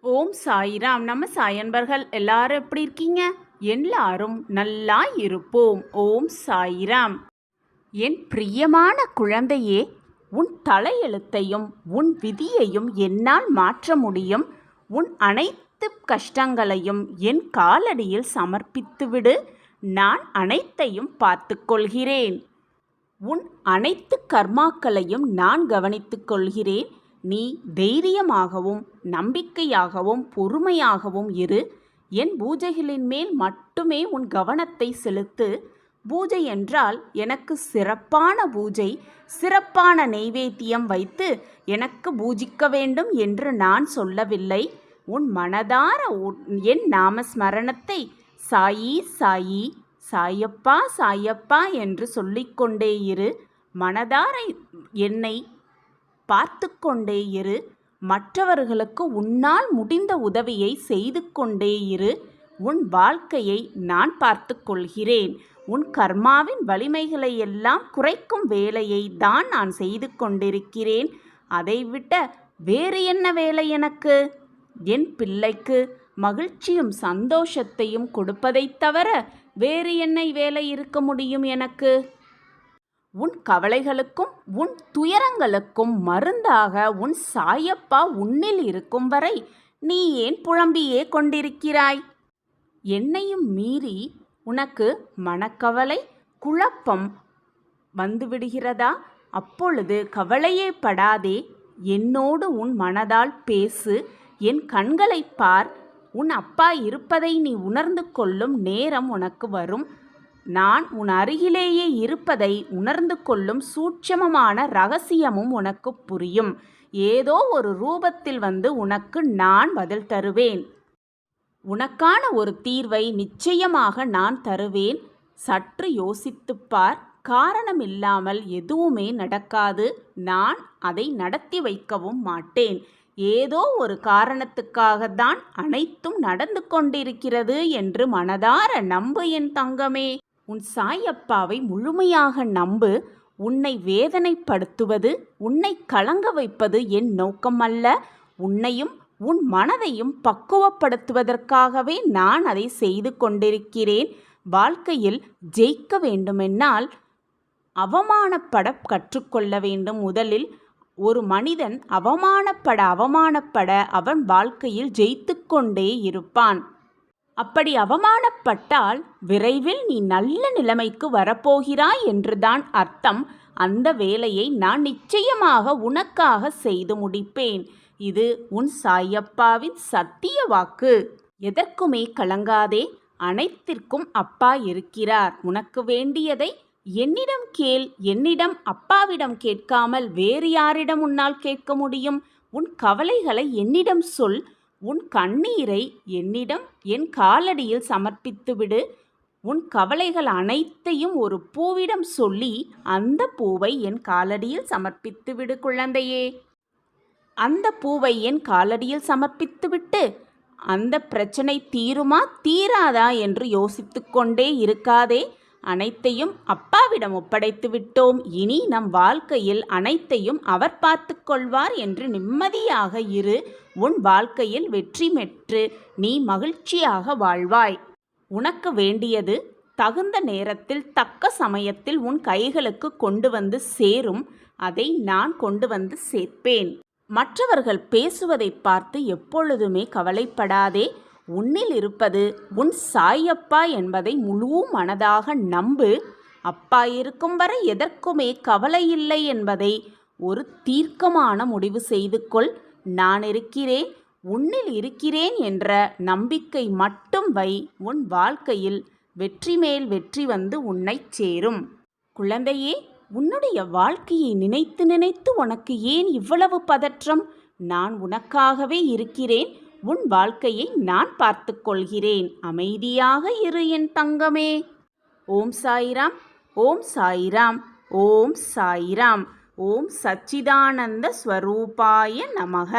ஓம் சாய்ராம். நம்ம சாயன்பர்கள் எல்லாரும் எப்படி இருக்கீங்க? எல்லாரும் நல்லா இருப்போம். ஓம் சாய்ராம். என் பிரியமான குழந்தையே, உன் தலையெழுத்தையும் உன் விதியையும் என்னால் மாற்ற முடியும். உன் அனைத்து கஷ்டங்களையும் என் காலடியில் சமர்ப்பித்துவிடு. நான் அனைத்தையும் பார்த்துக் கொள்கிறேன். உன் அனைத்து கர்மாக்களையும் நான் கவனித்துக் கொள்கிறேன். நீ தைரியமாகவும் நம்பிக்கையாகவும் பொறுமையாகவும் இரு. என் பூஜைகளின் மேல் மட்டுமே உன் கவனத்தை செலுத்து. பூஜை என்றால் எனக்கு சிறப்பான பூஜை, சிறப்பான நெய்வேத்தியம் வைத்து எனக்கு பூஜிக்க வேண்டும் என்று நான் சொல்லவில்லை. உன் மனதார என் நாமஸ்மரணத்தை சாயி சாயி, சாயப்பா சாயப்பா என்று சொல்லிக்கொண்டே இரு. மனதார என்னை பார்த்து கொண்டே இரு. மற்றவர்களுக்கு உன்னால் முடிந்த உதவியை செய்து கொண்டே இரு. உன் வாழ்க்கையை நான் பார்த்து கொள்கிறேன். உன் கர்மாவின் வலிமைகளை எல்லாம் குறைக்கும் வேலையை தான் நான் செய்து கொண்டிருக்கிறேன். அதைவிட்ட வேறு என்ன வேலை எனக்கு? என் பிள்ளைக்கு மகிழ்ச்சியும் சந்தோஷத்தையும் கொடுப்பதைத் தவிர வேறு என்ன வேலை இருக்க முடியும் எனக்கு? உன் கவலைகளுக்கும் உன் துயரங்களுக்கும் மருந்தாக உன் சாயப்பா உன்னில் இருக்கும் வரை நீ ஏன் புலம்பியே கொண்டிருக்கிறாய்? என்னையும் மீறி உனக்கு மனக்கவலை, குழப்பம் வந்துவிடுகிறதா? அப்பொழுது கவலையே படாதே. என்னோடு உன் மனதால் பேசு. என் கண்களை பார். உன் அப்பா இருப்பதை நீ உணர்ந்து கொள்ளும் நேரம் உனக்கு வரும். நான் உன் அருகிலேயே இருப்பதை உணர்ந்து கொள்ளும் சூட்சமமான ரகசியமும் உனக்கு புரியும். ஏதோ ஒரு ரூபத்தில் வந்து உனக்கு நான் பதில் தருவேன். உனக்கான ஒரு தீர்வை நிச்சயமாக நான் தருவேன். சற்று யோசித்துப்பார். காரணம் இல்லாமல் எதுவுமே நடக்காது. நான் அதை நடத்தி வைக்கவும் மாட்டேன். ஏதோ ஒரு காரணத்துக்காகத்தான் அனைத்தும் நடந்து கொண்டிருக்கிறது என்று மனதார நம்பு என் தங்கமே. உன் சாயப்பாவை முழுமையாக நம்பு. உன்னை வேதனைப்படுத்துவது, உன்னை கலங்க வைப்பது என் நோக்கம் அல்ல. உன்னையும் உன் மனதையும் பக்குவப்படுத்துவதற்காகவே நான் அதை செய்து கொண்டிருக்கிறேன். வாழ்க்கையில் ஜெயிக்க வேண்டுமென்றால் அவமானப்பட கற்றுக்கொள்ள வேண்டும். முதலில் ஒரு மனிதன் அவமானப்பட அவன் வாழ்க்கையில் ஜெயித்து கொண்டே இருப்பான். அப்படி அவமானப்பட்டால் விரைவில் நீ நல்ல நிலைமைக்கு வரப்போகிறாய் என்றுதான் அர்த்தம். அந்த வேலையை நான் நிச்சயமாக உனக்காக செய்து முடிப்பேன். இது உன் சாயப்பாவின் சத்திய வாக்கு. எதற்குமே கலங்காதே. அனைத்திற்கும் அப்பா இருக்கிறார். உனக்கு வேண்டியதை என்னிடம் கேள். என்னிடம் அப்பாவிடம் கேட்காமல் வேறு யாரிடம் உன்னால் கேட்க முடியும்? உன் கவலைகளை என்னிடம் சொல். உன் கண்ணீரை என்னிடம் என் காலடியில் சமர்ப்பித்துவிடு. உன் கவலைகள் அனைத்தையும் ஒரு பூவிடம் சொல்லி அந்த பூவை என் காலடியில் சமர்ப்பித்துவிடு குழந்தையே. அந்த பூவை என் காலடியில் சமர்ப்பித்துவிட்டு அந்த பிரச்சனை தீருமா தீராதா என்று யோசித்து கொண்டே இருக்காதே. அனைத்தையும் அப்பாவிடம் ஒப்படைத்து விட்டோம். இனி நம் வாழ்க்கையில் அனைத்தையும் அவர் பார்த்து கொள்வார் என்று நிம்மதியாக இரு. உன் வாழ்க்கையில் வெற்றி பெற்று நீ மகிழ்ச்சியாக வாழ்வாய். உனக்கு வேண்டியது தகுந்த நேரத்தில் தக்க சமயத்தில் உன் கைகளுக்கு கொண்டு வந்து சேரும். அதை நான் கொண்டு வந்து சேர்ப்பேன். மற்றவர்கள் பேசுவதை பார்த்து எப்பொழுதுமே கவலைப்படாதே. உன்னில் இருப்பது உன் சாயப்பா என்பதை முழு மனதாக நம்பு. அப்பா இருக்கும் வரை எதற்குமே கவலை இல்லை என்பதை ஒரு தீர்க்கமான முடிவு செய்து கொள். நான் இருக்கிறேன், உன்னில் இருக்கிறேன் என்ற நம்பிக்கை மட்டும் வை. உன் வாழ்க்கையில் வெற்றி மேல் வெற்றி வந்து உன்னை சேரும். குழந்தையே, உன்னுடைய வாழ்க்கையை நினைத்து நினைத்து உனக்கு ஏன் இவ்வளவு பதற்றம்? நான் உனக்காகவே இருக்கிறேன். உன் வாழ்க்கையை நான் பார்த்து கொள்கிறேன். அமைதியாக இரு என் தங்கமே. ஓம் சாய்ராம். ஓம் சாய்ராம். ஓம் சாய்ராம். ஓம் சச்சிதானந்த ஸ்வரூபாய நமக.